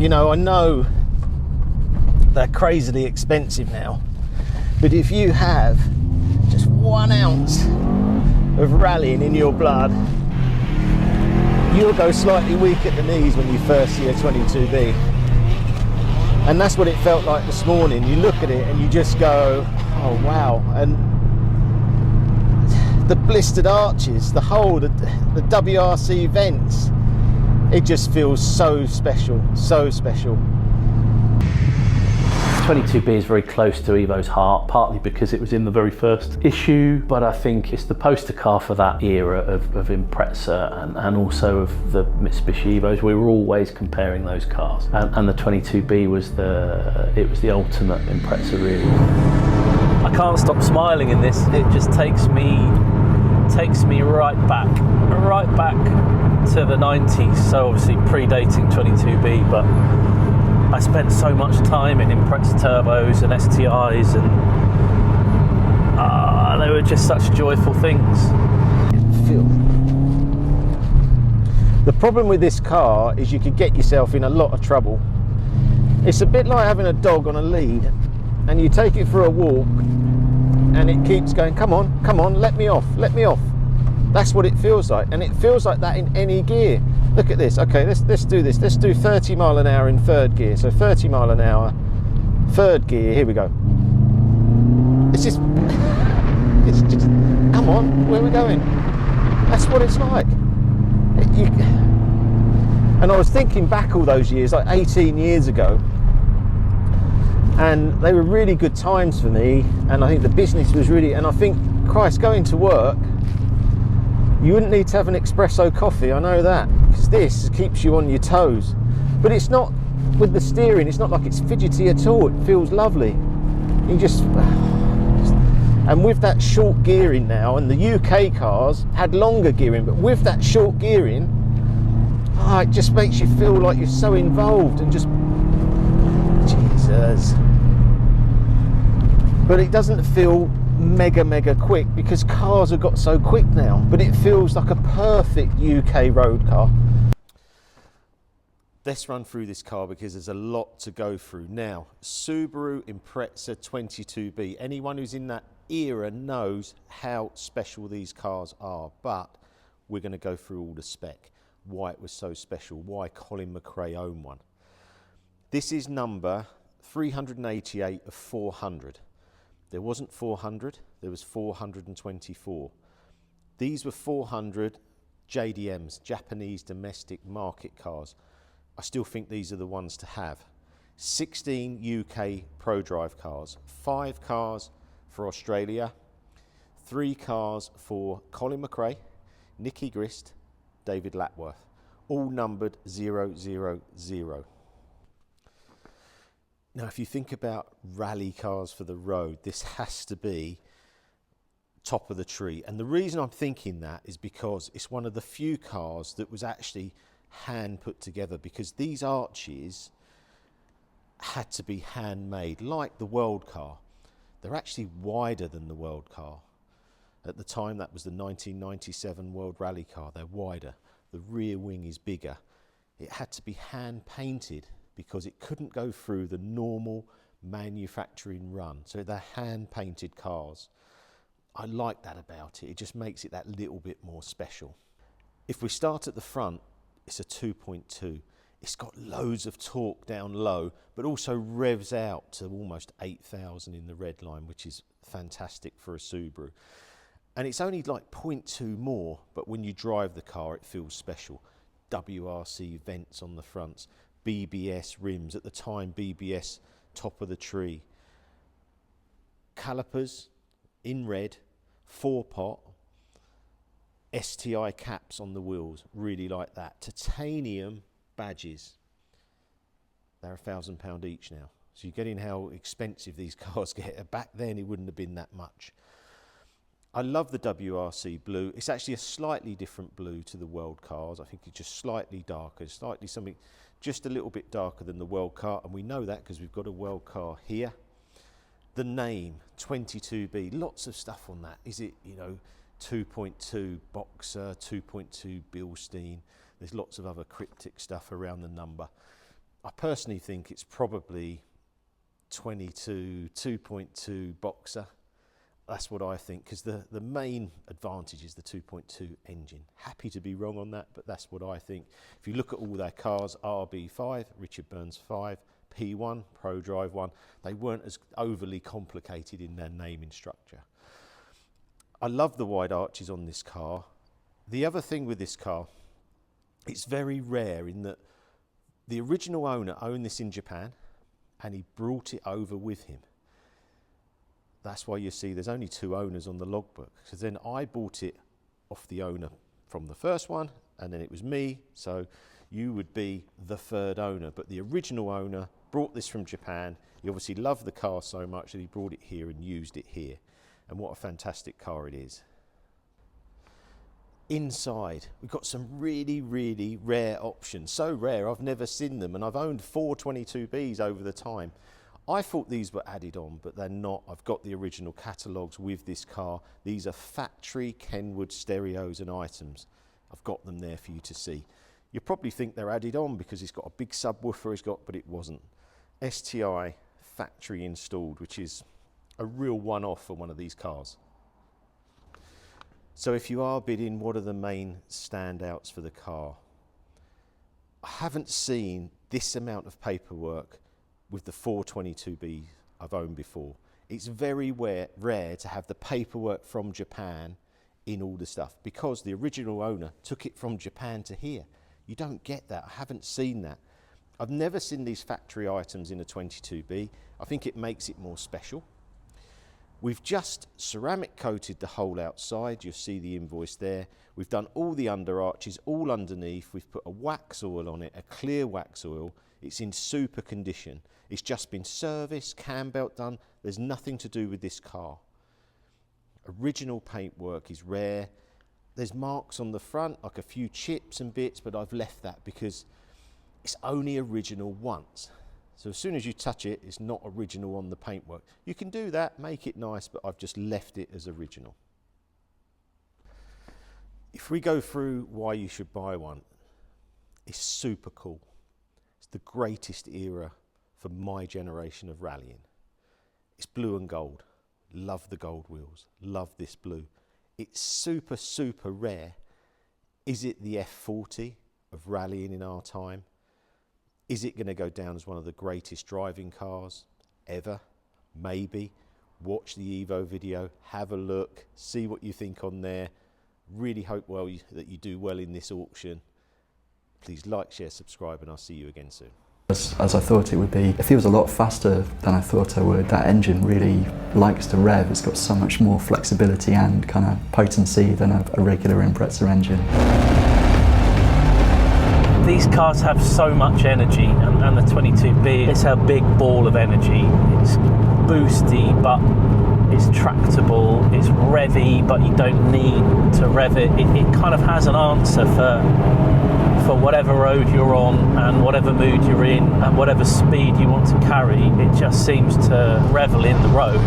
You know, I know they're crazily expensive now, but if you have just 1 ounce of rallying in your blood, you'll go slightly weak at the knees when you first see a 22B. And that's what it felt like this morning. You look at it and you just go, oh wow. And the blistered arches, the WRC vents, it just feels so special, so special. 22B is very close to Evo's heart, partly because it was in the very first issue, but I think it's the poster car for that era of Impreza and also of the Mitsubishi Evos. We were always comparing those cars, and the 22B was the ultimate Impreza, really. I can't stop smiling in this. It just takes me right back to the 90s. So obviously predating 22B, but I spent so much time in Impreza turbos and STIs, and they were just such joyful things. The problem with this car is you could get yourself in a lot of trouble. It's a bit like having a dog on a lead, and you take it for a walk, and it keeps going, come on, let me off. That's what it feels like, and it feels like that in any gear. Look at this. Okay, let's do this. Let's do 30 mile an hour in third gear. So 30 mile an hour, third gear. Here we go. It's just, come on, where are we going? That's what it's like. And I was thinking back all those years, like 18 years ago, and they were really good times for me. And I think the business was really, and I think, Christ, going to work, you wouldn't need to have an espresso coffee, I know that, because this keeps you on your toes. But it's not, with the steering, it's not like it's fidgety at all. It feels lovely. You just and with that short gearing now, and the UK cars had longer gearing, but with that short gearing, it just makes you feel like you're so involved and just, Jesus. But it doesn't feel mega quick because cars have got so quick now, but it feels like a perfect UK road car. Let's run through this car because there's a lot to go through. Now, Subaru Impreza 22B. Anyone who's in that era knows how special these cars are, but we're going to go through all the spec, why it was so special, why Colin McRae owned one. This is number 388 of 400. There wasn't 400, there was 424. These were 400 JDMs, Japanese domestic market cars. I still think these are the ones to have. 16 UK Prodrive cars, 5 cars for Australia, 3 cars for Colin McRae, Nicky Grist, David Lapworth, all numbered 000. Now, if you think about rally cars for the road, this has to be top of the tree. And the reason I'm thinking that is because it's one of the few cars that was actually hand put together, because these arches had to be handmade, like the World Car. They're actually wider than the World Car. At the time, that was the 1997 World Rally Car. They're wider. The rear wing is bigger. It had to be hand painted because it couldn't go through the normal manufacturing run. So they're hand painted cars. I like that about it. It just makes it that little bit more special. If we start at the front, it's a 2.2. It's got loads of torque down low, but also revs out to almost 8,000 in the red line, which is fantastic for a Subaru. And it's only like 0.2 more, but when you drive the car, it feels special. WRC vents on the fronts, BBS rims, at the time BBS top of the tree. Calipers in red, 4-pot, STi caps on the wheels, really like that. Titanium badges, they're £1,000 each now. So you're getting how expensive these cars get. Back then it wouldn't have been that much. I love the WRC blue. It's actually a slightly different blue to the World Cars. I think it's just slightly darker, slightly something just a little bit darker than the World Car, and we know that because we've got a World Car here. The name 22B, lots of stuff on that. Is it, 2.2 Boxer, 2.2 Bilstein? There's lots of other cryptic stuff around the number. I personally think it's probably 2.2 boxer. That's what I think, because the main advantage is the 2.2 engine. Happy to be wrong on that, but that's what I think. If you look at all their cars, RB5, Richard Burns 5, P1, Prodrive 1, they weren't as overly complicated in their naming structure. I love the wide arches on this car. The other thing with this car, it's very rare in that the original owner owned this in Japan and he brought it over with him. That's why you see there's only 2 owners on the logbook. So then I bought it off the owner from the first one, and then it was me, so you would be the 3rd owner. But the original owner brought this from Japan. He obviously loved the car so much that he brought it here and used it here. And what a fantastic car it is. Inside, we've got some really, really rare options. So rare, I've never seen them, and I've owned 4 22Bs over the time. I thought these were added on, but they're not. I've got the original catalogues with this car. These are factory Kenwood stereos and items. I've got them there for you to see. You probably think they're added on because it's got a big subwoofer it's got, but it wasn't. STi factory installed, which is a real one-off for one of these cars. So if you are bidding, what are the main standouts for the car? I haven't seen this amount of paperwork with the 4 22B I've owned before. It's very rare to have the paperwork from Japan in all the stuff, because the original owner took it from Japan to here. You don't get that. I haven't seen that. I've never seen these factory items in a 22B. I think it makes it more special. We've just ceramic coated the whole outside. You'll see the invoice there. We've done all the under arches, all underneath. We've put a wax oil on it, a clear wax oil. It's in super condition. It's just been serviced, cam belt done. There's nothing to do with this car. Original paintwork is rare. There's marks on the front, like a few chips and bits, but I've left that because it's only original once. So as soon as you touch it, it's not original on the paintwork. You can do that, make it nice, but I've just left it as original. If we go through why you should buy one, it's super cool. It's the greatest era for my generation of rallying. It's blue and gold. Love the gold wheels. Love this blue. It's super, super rare. Is it the F40 of rallying in our time? Is it going to go down as one of the greatest driving cars ever? Maybe. Watch the Evo video, have a look, see what you think on there. Really hope that you do well in this auction. Please like, share, subscribe, and I'll see you again soon. As I thought it would be. It feels a lot faster than I thought I would. That engine really likes to rev. It's got so much more flexibility and kind of potency than a regular Impreza engine. These cars have so much energy, and the 22B is a big ball of energy. It's boosty, but it's tractable. It's revvy, but you don't need to rev it. It kind of has an answer for whatever road you're on and whatever mood you're in and whatever speed you want to carry. It just seems to revel in the road.